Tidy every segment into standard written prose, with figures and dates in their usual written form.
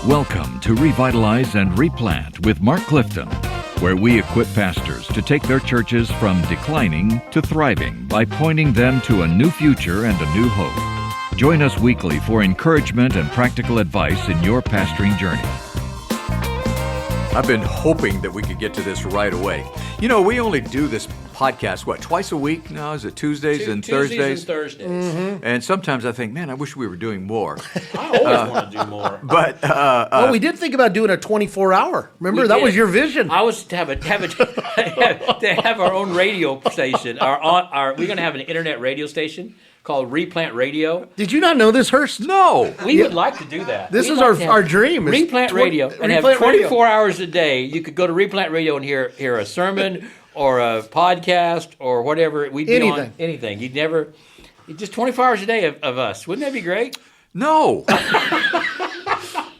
Welcome to Revitalize and Replant with Mark Clifton, where we equip pastors to take their churches from declining to thriving by pointing them to a new future and a new hope. Join us weekly for encouragement and practical advice in your pastoring journey. I've been hoping that we could get to this right away. You know, we only do this podcast, twice a week now? Is it Tuesdays and Thursdays? Tuesdays and Thursdays. Mm-hmm. And sometimes I think, man, I wish we were doing more. I always want to do more. But well, we did think about doing a 24-hour. Remember, that was your vision. I was to have our own radio station. We're going to have an internet radio station called Replant Radio. Did you not know this, Hurst? No. We would like to do that. This is our dream. Replant Radio. And have 24 hours a day. You could go to Replant Radio and hear a sermon or a podcast or whatever. We'd be on anything. Just 24 hours a day of us. Wouldn't that be great? No.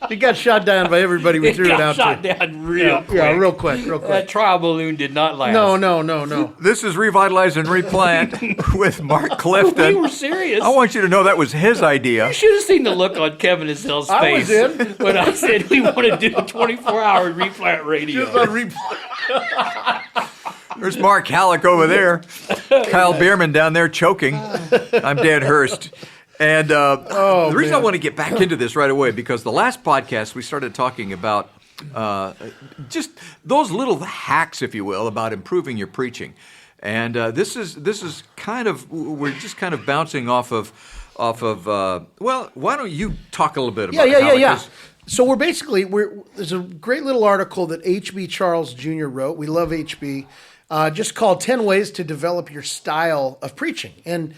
It got shot down by everybody we threw it out to. Shot down real quick. Yeah, real quick. That trial balloon did not last. No. This is Revitalize and Replant with Mark Clifton. We were serious. I want you to know that was his idea. You should have seen the look on Kevin Isell's face when I said we want to do a 24-hour Replant Radio. Just on Replant. There's Mark Hallock over there. Kyle Bierman down there choking. I'm Dan Hurst. And the reason I want to get back into this right away, because the last podcast we started talking about just those little hacks, if you will, about improving your preaching. And this is kind of, we're just kind of bouncing off of well, why don't you talk a little bit about it? Yeah. So there's a great little article that H.B. Charles Jr. wrote. We love H.B. Just called 10 Ways to Develop Your Style of Preaching. And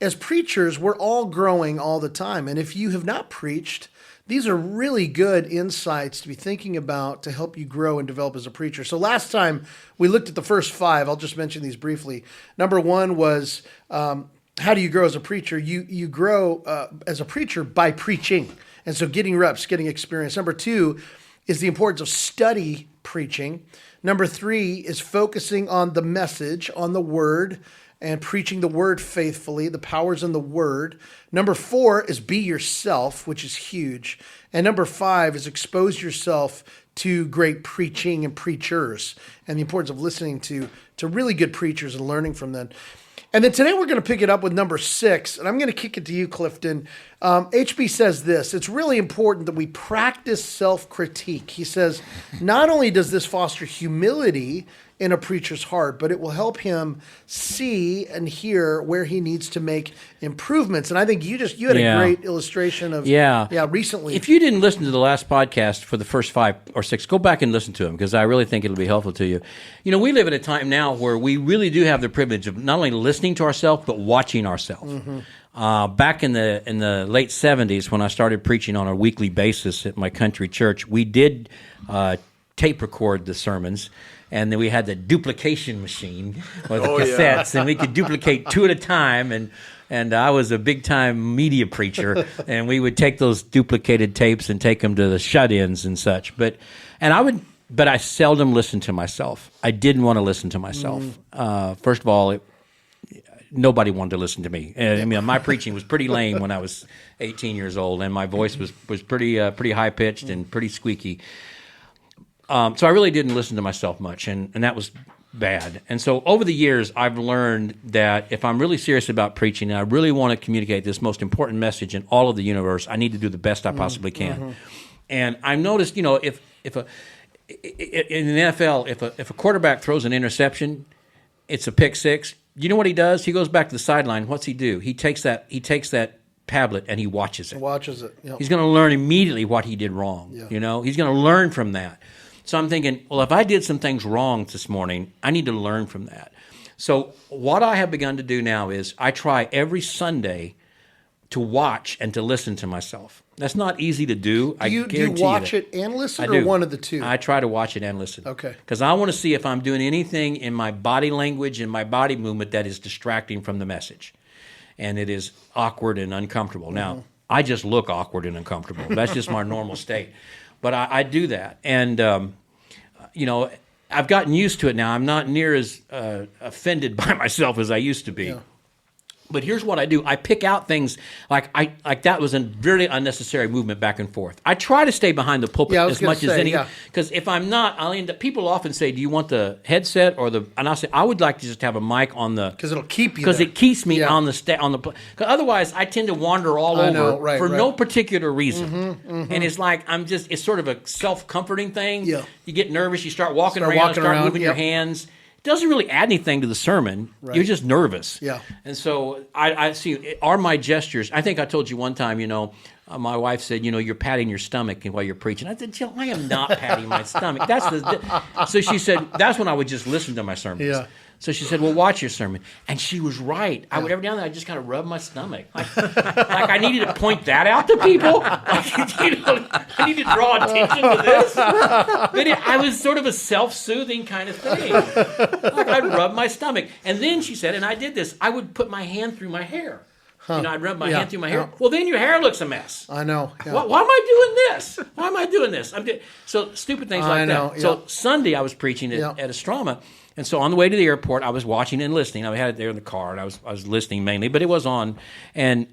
as preachers, we're all growing all the time. And if you have not preached, these are really good insights to be thinking about to help you grow and develop as a preacher. So last time we looked at the first 5. I'll just mention these briefly. Number 1 was how do you grow as a preacher? You grow as a preacher by preaching. And so getting reps, getting experience. Number 2 is the importance of study preaching. Number 3 is focusing on the message, on the word, and preaching the word faithfully, the powers in the word. Number 4 is be yourself, which is huge. And number 5 is expose yourself to great preaching and preachers and the importance of listening to really good preachers and learning from them. And then today we're going to pick it up with number 6, and I'm going to kick it to you, Clifton. HB says this: it's really important that we practice self-critique. He says, not only does this foster humility in a preacher's heart, but it will help him see and hear where he needs to make improvements. And I think you had a great illustration of recently. If you didn't listen to the last podcast for the first 5 or 6, go back and listen to them, because I really think it'll be helpful to you. You know, we live at a time now where we really do have the privilege of not only listening to ourselves, but watching ourselves. Mm-hmm. Back in the late 70s, when I started preaching on a weekly basis at my country church, we did tape record the sermons. And then we had the duplication machine with the cassettes, and we could duplicate 2 at a time. And I was a big-time media preacher, and we would take those duplicated tapes and take them to the shut-ins and such. But I seldom listened to myself. I didn't want to listen to myself. First of all, nobody wanted to listen to me. I mean, my preaching was pretty lame when I was 18 years old, and my voice was pretty high-pitched and pretty squeaky. So I really didn't listen to myself much, and that was bad. And so over the years, I've learned that if I'm really serious about preaching and I really want to communicate this most important message in all of the universe, I need to do the best I possibly can. Mm-hmm. And I've noticed, you know, if in the NFL, if a quarterback throws an interception, it's a pick six. You know what he does? He goes back to the sideline. What's he do? He takes that tablet and he watches it. Yep. He's going to learn immediately what he did wrong. Yeah. You know, he's going to learn from that. So I'm thinking, well, if I did some things wrong this morning, I need to learn from that. So what I have begun to do now is I try every Sunday to watch and to listen to myself. That's not easy to do. Do you watch it and listen, or one of the two? I try to watch it and listen. Okay. Because I want to see if I'm doing anything in my body language and my body movement that is distracting from the message. And it is awkward and uncomfortable. Now, I just look awkward and uncomfortable. That's just my normal state. But I do that. And, you know, I've gotten used to it now. I'm not near as offended by myself as I used to be. Yeah. But here's what I do. I pick out things like that was a very unnecessary movement back and forth. I try to stay behind the pulpit as much as any, because if I'm not, I'll end up, people often say, do you want the headset or and I'll say, I would like to just have a mic on the, because it'll keep you because it keeps me on the, because otherwise I tend to wander all over for no particular reason. And it's like, it's sort of a self-comforting thing. Yeah. You get nervous, you start walking around, moving your hands. Doesn't really add anything to the sermon. Right. You're just nervous. Yeah. And so I see, are my gestures, I think I told you one time, my wife said, you're patting your stomach while you're preaching. I said, Jill, I am not patting my stomach. So she said, that's when I would just listen to my sermons. Yeah. So she said, well, watch your sermon. And she was right. I would every now and then, I just kind of rub my stomach. Like I needed to point that out to people. I need to draw attention to this. But I was sort of a self-soothing kind of thing. Like I'd rub my stomach. And then she said, and I did this, I would put my hand through my hair. I'd rub my hand through my hair. Well, then your hair looks a mess. I know. Yeah. Why am I doing this? Why am I doing this? So stupid things like that. So Sunday I was preaching at Estrama. And so on the way to the airport, I was watching and listening. I had it there in the car, and I was listening mainly, but it was on. And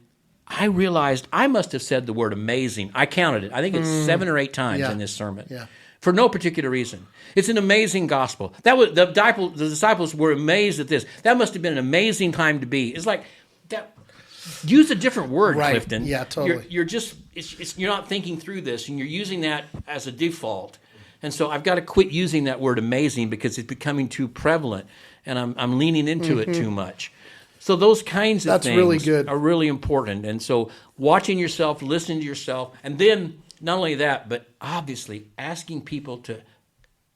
I realized I must have said the word amazing. I counted it. I think it's 7 or 8 times in this sermon. Yeah. For no particular reason. It's an amazing gospel. That was the disciples were amazed at this. That must have been an amazing time to be. It's like that. Use a different word, Clifton. Yeah, totally. You're just you're not thinking through this, and you're using that as a default. And so I've got to quit using that word amazing because it's becoming too prevalent, and I'm leaning into it too much. So those kinds of things really good. Are really important. And so watching yourself, listening to yourself, and then not only that, but obviously asking people to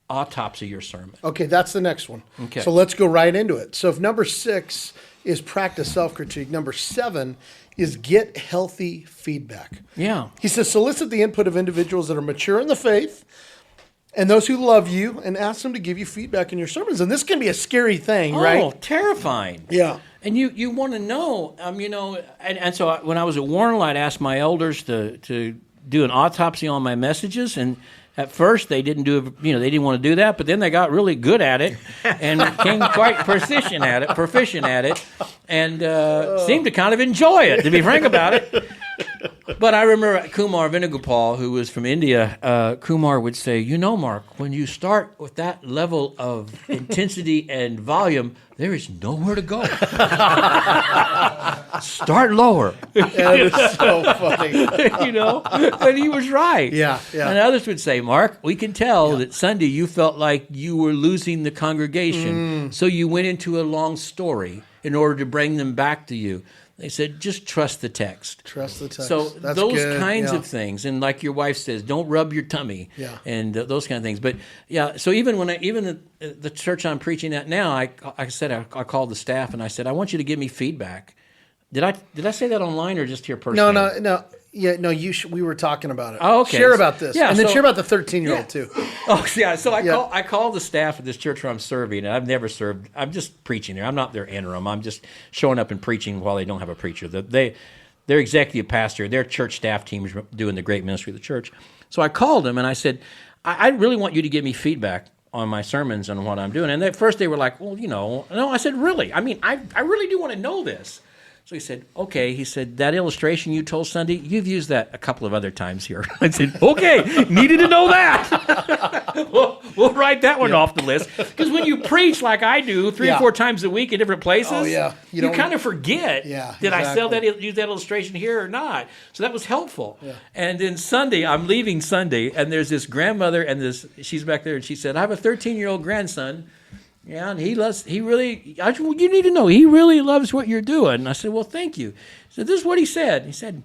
autopsy your sermon. Okay, that's the next one. Okay. So let's go right into it. So if number 6 is practice self-critique, number 7 is get healthy feedback. Yeah. He says solicit the input of individuals that are mature in the faith, and those who love you, and ask them to give you feedback in your sermons. And this can be a scary thing, right? Oh, terrifying. Yeah. And you want to know, and so when I was at Warren, I'd ask my elders to do an autopsy on my messages, and at first they didn't they didn't want to do that, but then they got really good at it and became quite proficient at it, and seemed to kind of enjoy it, to be frank about it. But I remember Kumar Venugopal, who was from India, Kumar would say, Mark, when you start with that level of intensity and volume, there is nowhere to go. Start lower. That is so funny. But he was right. Yeah. And others would say, Mark, we can tell that Sunday you felt like you were losing the congregation, so you went into a long story in order to bring them back to you. They said, just trust the text. Trust the text. So that's those good. kinds of things, and like your wife says, don't rub your tummy, and those kind of things. But so even the church I'm preaching at now, I called the staff and I said, I want you to give me feedback. Did I say that online or just here personally? No. Yeah, no. We were talking about it. Oh, okay. Share about this, and then share about the 13-year-old too. Oh, yeah. So I called the staff at this church where I'm serving, and I've never served. I'm just preaching there. I'm not their interim. I'm just showing up and preaching while they don't have a preacher. Their executive pastor, their church staff team is doing the great ministry of the church. So I called them and I said, I really want you to give me feedback on my sermons and what I'm doing. And at first they were like, well, no. I said, really? I mean, I really do want to know this. So he said, okay. He said, that illustration you told Sunday, you've used that a couple of other times here. I said, okay, needed to know that. We'll write that one off the list. Because when you preach like I do 3 or 4 times a week in different places, you kind of forget, did I use that illustration here or not? So that was helpful. Yeah. And then Sunday, I'm leaving Sunday, and there's this grandmother, and she's back there, and she said, I have a 13-year-old grandson. Yeah, and you need to know, he really loves what you're doing. And I said, well, thank you. So this is what he said. He said,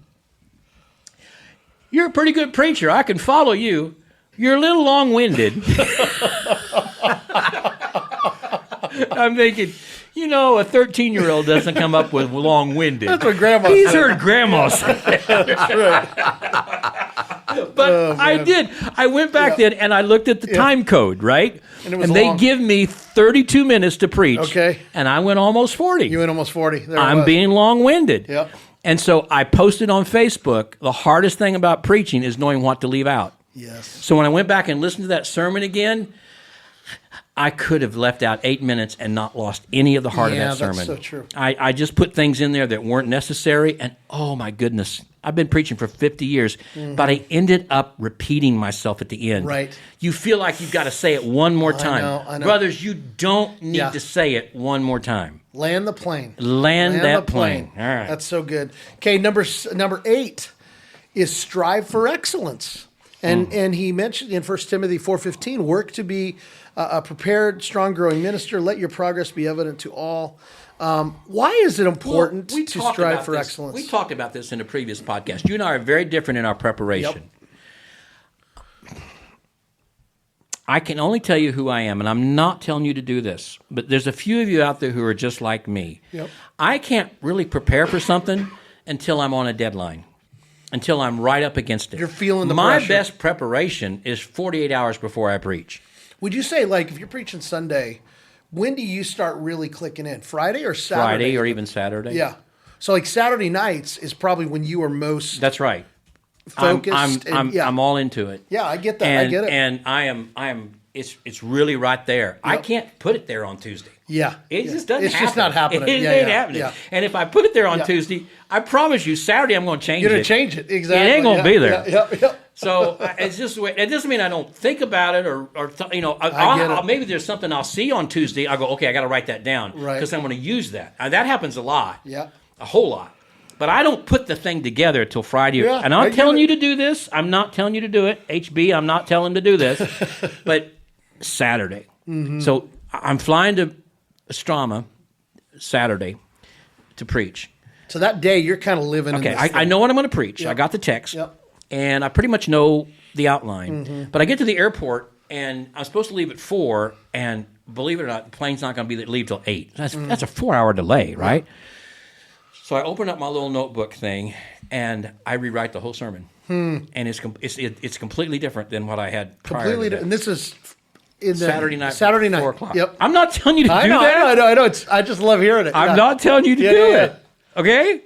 you're a pretty good preacher. I can follow you. You're a little long-winded. I'm thinking, a 13-year-old doesn't come up with long-winded. That's what Grandma said. He's heard Grandma say that. That's right. But I did. I went back then and I looked at the time code, right? And they give me 32 minutes to preach. Okay. And I went almost 40. You went almost 40. I'm being long-winded. Yep. And so I posted on Facebook, the hardest thing about preaching is knowing what to leave out. Yes. So when I went back and listened to that sermon again, I could have left out 8 minutes and not lost any of the heart of that sermon. Yeah, that's so true. I just put things in there that weren't necessary, and oh my goodness, I've been preaching for 50 years, but I ended up repeating myself at the end. Right. You feel like you've got to say it one more time. I know. Brothers, you don't need to say it one more time. Land the plane. Land that plane. All right. That's so good. Okay, number 8 is strive for excellence. And he mentioned in 1 Timothy 4:15, work to be a prepared, strong, growing minister. Let your progress be evident to all. Why is it important to strive for excellence? We talked about this in a previous podcast. You and I are very different in our preparation. Yep. I can only tell you who I am, and I'm not telling you to do this, but there's a few of you out there who are just like me. Yep. I can't really prepare for something until I'm on a deadline, until I'm right up against it. You're feeling the My pressure. best preparation is 48 hours before I preach. Would you say, like, if you're preaching Sunday, when do you start really clicking in? Friday or Saturday? Friday or even Saturday. Yeah. So, like, Saturday nights is probably when you are most That's right. focused. I'm all into it. Yeah, I get that. And, I get it. And I am. It's really right there. I can't put it there on Tuesday. Yeah. It just doesn't It's happen. just not happening. It Yeah, ain't yeah, happening. yeah. And if I put it there on Tuesday, I promise you, Saturday I'm going to change it. You're going to change it. Exactly. It ain't going to be there. Yeah. So it's just the way. It doesn't mean I don't think about it or maybe there's something I'll see on Tuesday. I'll go, okay, I got to write that down because I'm going to use that. That happens a lot. Yeah. A whole lot. But I don't put the thing together till Friday. Yeah, and I'm telling you to do this. I'm not telling you to do it. HB, I'm not telling him to do this. But Saturday. Mm-hmm. So I'm flying to Estrama Saturday to preach. So that day you're kind of living in this I know what I'm going to preach. Yep. I got the text. Yep. And I pretty much know the outline. Mm-hmm. But I get to the airport, and I'm supposed to leave at 4, and believe it or not, the plane's not going to leave till 8. That's a 4-hour delay, right? So I open up my little notebook thing, and I rewrite the whole sermon. And it's completely different than what I had prior to that. And this is in the Saturday night, 4 o'clock. Yep. I'm not telling you to do that. I know. I just love hearing it. I'm not telling you to do it. Okay?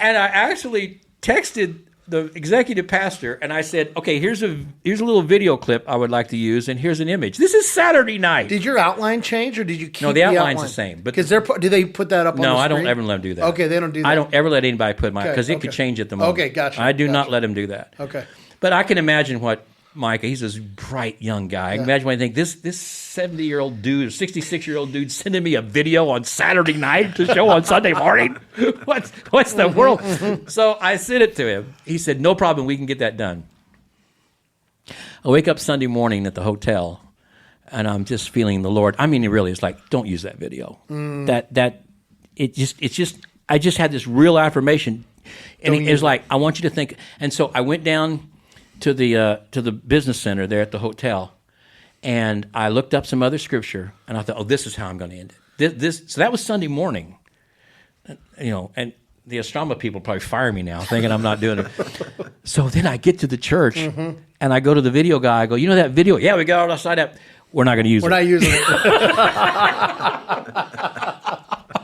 And I actually texted the executive pastor, and I said, okay, here's a little video clip I would like to use, and here's an image. This is Saturday night. Did your outline change, or did you keep the outline's the same? Because do they put that up on the screen? No, I don't ever let them do that. Okay, they don't do that. I don't ever let anybody put because it could change at the moment. Okay, gotcha. I do not let him do that. Okay. But I can imagine what Micah, he's this bright young guy. I can imagine when I think this 70-year-old dude, 66-year-old dude sending me a video on Saturday night to show on Sunday morning. What's the world? So I sent it to him. He said, no problem, we can get that done. I wake up Sunday morning at the hotel, and I'm just feeling the Lord. I mean, it really is like, don't use that video. I just had this real affirmation. And it was like, I want you to think. And so I went down to the business center there at the hotel, and I looked up some other scripture, and I thought, oh, this is how I'm going to end it. So that was Sunday morning, and the Estrama people probably fire me now, thinking I'm not doing it. So then I get to the church, and I go to the video guy. I go, you know that video? Yeah, we got it outside up. We're not going to use it. We're not using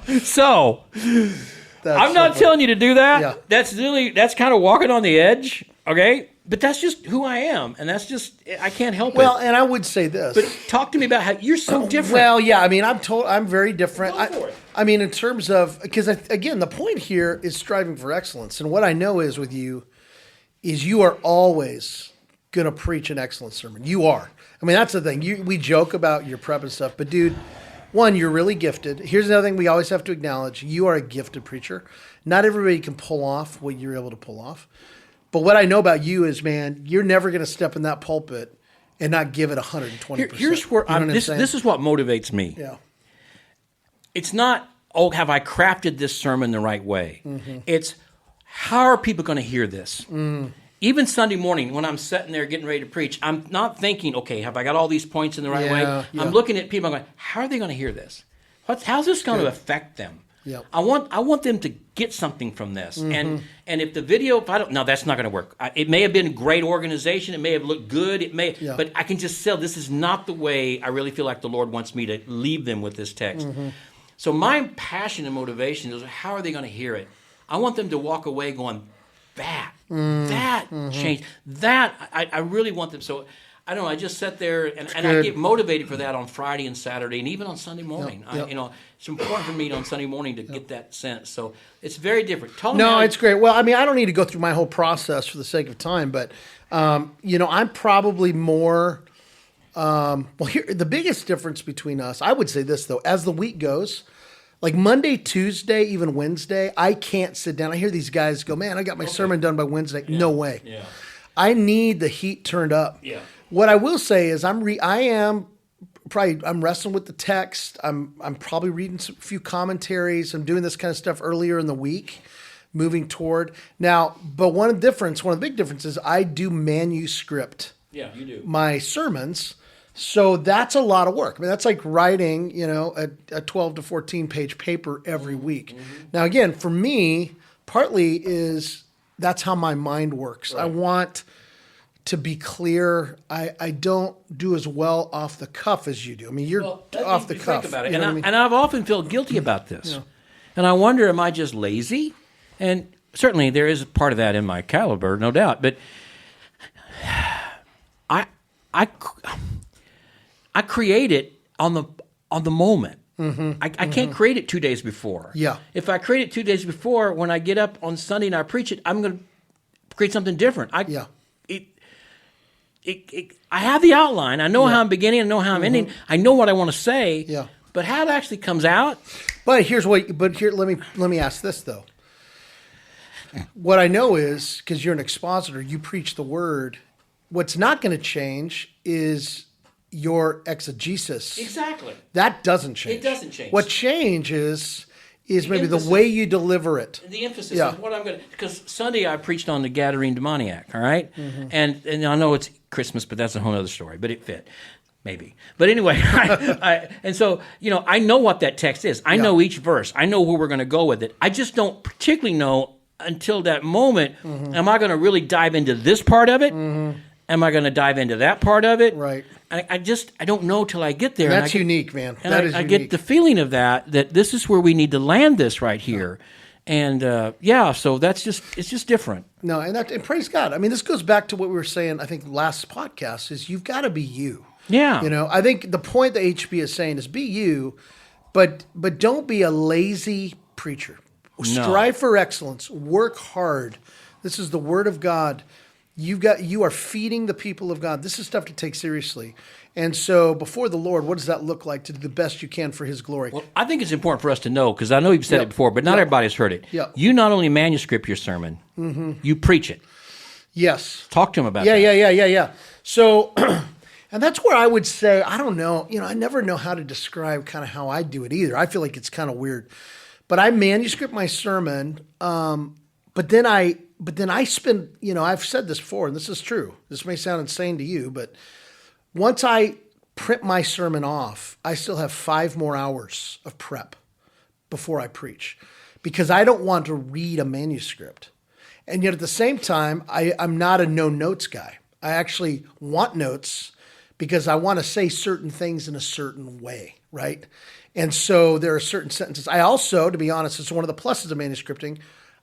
it. So I'm not telling you to do that. Yeah. That's kind of walking on the edge, okay? But that's just who I am, and that's just I can't help it. Well, and I would say this. But talk to me about how you're so different. Well, yeah, I mean, I'm very different. Go for it. I mean, in terms of because again, the point here is striving for excellence, and what I know is with you is you are always going to preach an excellent sermon. You are. I mean, that's the thing. We joke about your prep and stuff, but dude, one, you're really gifted. Here's another thing we always have to acknowledge: you are a gifted preacher. Not everybody can pull off what you're able to pull off. But what I know about you is, man, you're never going to step in that pulpit and not give it 120%. Here's where this is what motivates me. Yeah. It's not, have I crafted this sermon the right way? Mm-hmm. It's, how are people going to hear this? Even Sunday morning when I'm sitting there getting ready to preach, I'm not thinking, okay, have I got all these points in the right way? Yeah. I'm looking at people and going, how are they going to hear this? How's this going to affect them? Yep. I want them to get something from this, and if the video, that's not going to work. It may have been a great organization, it may have looked good, but I can just tell this is not the way I really feel like the Lord wants me to leave them with this text. So my passion and motivation is, how are they going to hear it? I want them to walk away going, that changed. That I really want them. So I don't know. I just sit there and I get motivated for that on Friday and Saturday and even on Sunday morning. Yep. It's important for me on Sunday morning to get that sense. So it's very different. It's great. Well, I mean, I don't need to go through my whole process for the sake of time, but I'm probably more. Here the biggest difference between us, I would say this though, as the week goes. Like Monday, Tuesday, even Wednesday, I can't sit down. I hear these guys go, man, I got my sermon done by Wednesday. Yeah. No way. Yeah. I need the heat turned up. Yeah. What I will say is I'm wrestling with the text. I'm probably reading a few commentaries. I'm doing this kind of stuff earlier in the week, moving toward. Now, but one of the big differences, I do manuscript. Yeah, you do. My sermons. So that's a lot of work. I mean, that's like writing, a 12 to 14 page paper every week. Mm-hmm. Now, again, for me, partly is that's how my mind works. Right. I want to be clear. I don't do as well off the cuff as you do. I mean, you're off the cuff. Think about it. And I've often felt guilty about this. Yeah. And I wonder, am I just lazy? And certainly there is a part of that in my caliber, no doubt. But I create it on the moment. Mm-hmm. I can't create it 2 days before. Yeah. If I create it 2 days before, when I get up on Sunday and I preach it, I'm going to create something different. I have the outline. I know how I'm beginning. I know how I'm ending. I know what I want to say. Yeah. But how it actually comes out. But let me ask this though. What I know is, because you're an expositor, you preach the word. What's not going to change is your exegesis. Exactly. That doesn't change. It doesn't change. What changes is maybe the way you deliver it. The emphasis is what I'm going to... Because Sunday I preached on the Gadarene demoniac, all right? Mm-hmm. And I know it's Christmas, but that's a whole other story. But it fit. Maybe. But anyway, and so, I know what that text is. I know each verse. I know where we're going to go with it. I just don't particularly know until that moment, am I going to really dive into this part of it? Mm-hmm. Am I going to dive into that part of it? Right. I don't know till I get there. That's unique, man. And I get the feeling of that this is where we need to land this right here. And so it's just different. No, and praise God. I mean, this goes back to what we were saying, I think, last podcast, is you've got to be you. Yeah. I think the point that HB is saying is be you, but don't be a lazy preacher. No. Strive for excellence. Work hard. This is the word of God. You are feeding the people of God. This is stuff to take seriously. And so before the Lord, what does that look like to do the best you can for his glory? Well, I think it's important for us to know, because I know you've said it before, but not everybody's heard it. Yep. You not only manuscript your sermon, you preach it. Yes. Talk to him about that. Yeah. So, and that's where I would say, I don't know, I never know how to describe kind of how I do it either. I feel like it's kind of weird. But I manuscript my sermon, but then I spend, I've said this before, and this is true. This may sound insane to you, but once I print my sermon off, I still have 5 more hours of prep before I preach, because I don't want to read a manuscript. And yet at the same time, I'm not a no notes guy. I actually want notes because I want to say certain things in a certain way, right? And so there are certain sentences. I also, to be honest, it's one of the pluses of manuscripting,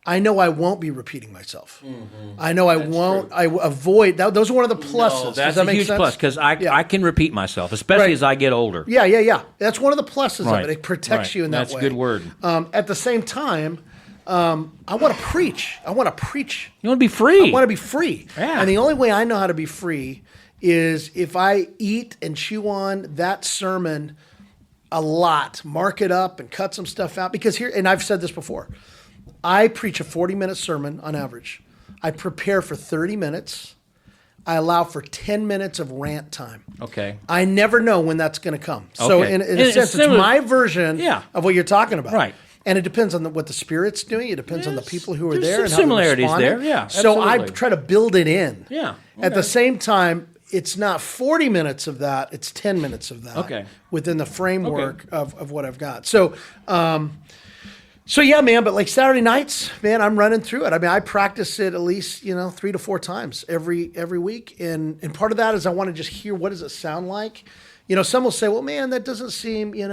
I know I won't be repeating myself. Mm-hmm. I know That's won't. True. I avoid that. Those are one of the pluses. No, that's Does that make a huge sense? plus, because I can repeat myself, especially as I get older. Yeah. That's one of the pluses of it. It protects you in that way. That's a good word. At the same time, I want to preach. You want to be free. I want to be free. Yeah. And the only way I know how to be free is if I eat and chew on that sermon a lot, mark it up and cut some stuff out. Because here, and I've said this before, I preach a 40-minute sermon on average. I prepare for 30 minutes. I allow for 10 minutes of rant time. Okay. I never know when that's going to come. So in a sense, it's my version of what you're talking about. Right. And it depends on what the Spirit's doing. It depends on the people who are there. There's some similarities there. Yeah. So I try to build it in. Yeah. Okay. At the same time, it's not 40 minutes of that. It's 10 minutes of that. Okay. Within the framework of what I've got. So yeah, man, but like Saturday nights, man, I'm running through it. I mean, I practice it at least, 3 to 4 times every week. And part of that is I want to just hear, what does it sound like? Some will say, well, man, that doesn't seem, it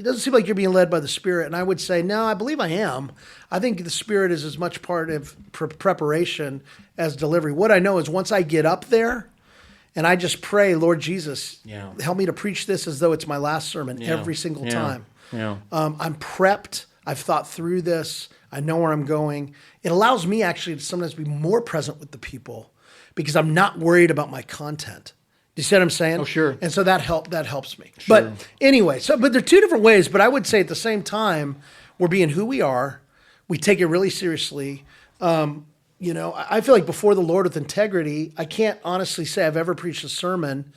doesn't seem like you're being led by the Spirit. And I would say, no, I believe I am. I think the Spirit is as much part of preparation as delivery. What I know is once I get up there And I just pray, Lord Jesus, Yeah. help me to preach this as though it's my last sermon every single time. Yeah. I'm prepped. I've thought through this. I know where I'm going. It allows me actually to sometimes be more present with the people because I'm not worried about my content. Do you see what I'm saying? Oh, sure. And so that helps me. Sure. But anyway, but they're two different ways. But I would say at the same time, we're being who we are. We take it really seriously. I feel like before the Lord with integrity, I can't honestly say I've ever preached a sermon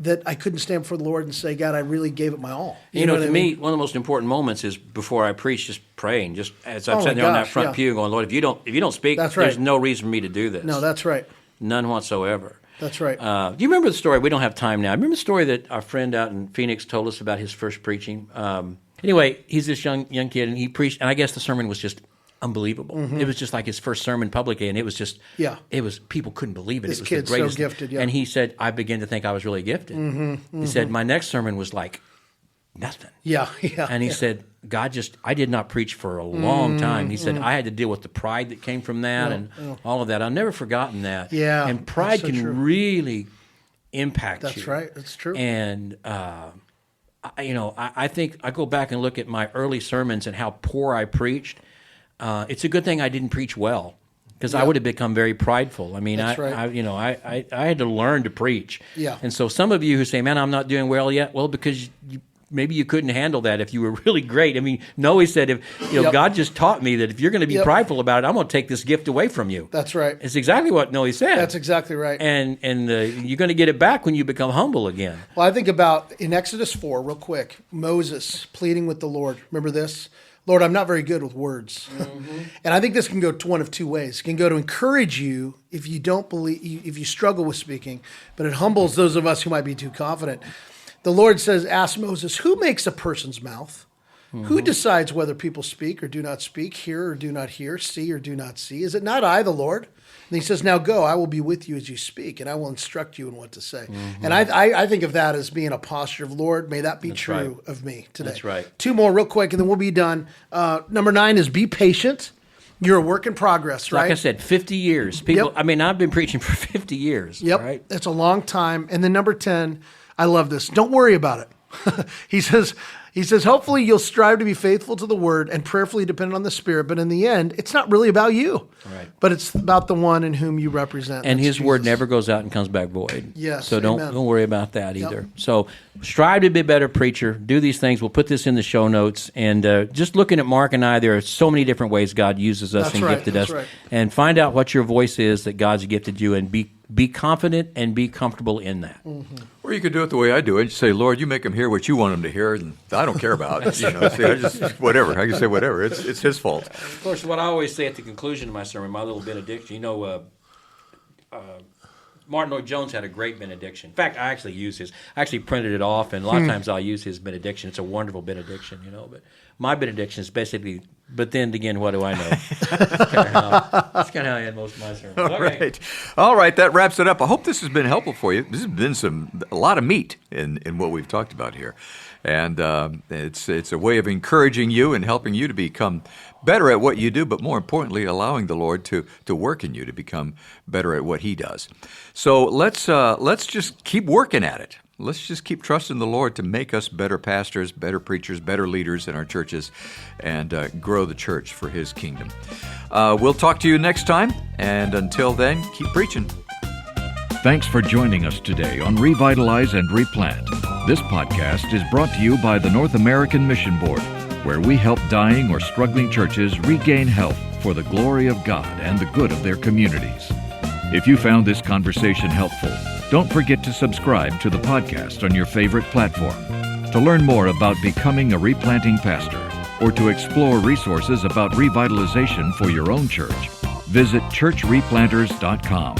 that I couldn't stand before the Lord and say, God, I really gave it my all. You know, what to I me, mean? one of the most important moments is before I preach, just praying. Just as I'm Oh, sitting my there on that gosh, front yeah. pew going, Lord, if you don't speak, That's right. there's no reason for me to do this. No, that's right. None whatsoever. That's right. Do you remember the story? We don't have time now. I remember the story that our friend out in Phoenix told us about his first preaching. Anyway, he's this young kid, and he preached, and I guess the sermon was just unbelievable. Mm-hmm. It was just like his first sermon publicly, and it was just, it was, people couldn't believe it. This it was kid's the greatest. so gifted, yeah. And he said, I began to think I was really gifted. Mm-hmm. He said, my next sermon was like nothing. Yeah. And he said, I did not preach for a long time. He said, I had to deal with the pride that came from that and all of that. I've never forgotten that. Yeah. And pride so can true. really impact you. That's right. That's true. And, I think I go back and look at my early sermons and how poor I preached. It's a good thing I didn't preach well because I would have become very prideful. I mean, That's right. I had to learn to preach. Yeah. And so some of you who say, man, I'm not doing well yet, well, because maybe you couldn't handle that if you were really great. I mean, Noe said, God just taught me that if you're going to be prideful about it, I'm going to take this gift away from you. That's right. It's exactly what Noe said. That's exactly right. And you're going to get it back when you become humble again. Well, I think about in Exodus 4, real quick, Moses pleading with the Lord. Remember this? Lord, I'm not very good with words. Mm-hmm. And I think this can go to one of two ways. It can go to encourage you if you don't believe, if you struggle with speaking, but it humbles those of us who might be too confident. The Lord says, ask Moses, who makes a person's mouth? Mm-hmm. Who decides whether people speak or do not speak, hear or do not hear, see or do not see? Is it not I, the Lord? And he says, now go, I will be with you as you speak, and I will instruct you in what to say. Mm-hmm. And I think of that as being a posture of, Lord, may that be true of me today. That's right. Two more real quick, and then we'll be done. Number 9 is be patient. You're a work in progress, right? Like I said, 50 years. People. Yep. I mean, I've been preaching for 50 years. Yep, right? That's a long time. And then number 10, I love this. Don't worry about it. He says, hopefully you'll strive to be faithful to the word and prayerfully dependent on the Spirit. But in the end, it's not really about you, but it's about the one in whom you represent. And his Jesus. word never goes out and comes back void. Yes. So Amen. don't worry about that either. So strive to be a better preacher. Do these things. We'll put this in the show notes. And just looking at Mark and I, there are so many different ways God uses us and gifted us. Right. And find out what your voice is that God's gifted you, and be confident and be comfortable in that. Mm-hmm. Or you could do it the way I do it. Say, Lord, you make them hear what you want them to hear, and I don't care about it. I just whatever. I can say whatever. It's his fault. Of course, what I always say at the conclusion of my sermon, my little benediction. Martin Lloyd-Jones had a great benediction. In fact, I actually use his. I actually printed it off, and a lot of times I'll use his benediction. It's a wonderful benediction, But my benediction is basically, but then again, what do I know? That's kind of how I end most of my sermons. All right, that wraps it up. I hope this has been helpful for you. This has been a lot of meat in what we've talked about here. And it's a way of encouraging you and helping you to become better at what you do, but more importantly, allowing the Lord to work in you to become better at what He does. So let's just keep working at it. Let's just keep trusting the Lord to make us better pastors, better preachers, better leaders in our churches, and grow the church for His kingdom. We'll talk to you next time, and until then, keep preaching. Thanks for joining us today on Revitalize and Replant. This podcast is brought to you by the North American Mission Board, where we help dying or struggling churches regain health for the glory of God and the good of their communities. If you found this conversation helpful, don't forget to subscribe to the podcast on your favorite platform. To learn more about becoming a replanting pastor or to explore resources about revitalization for your own church, visit churchreplanters.com.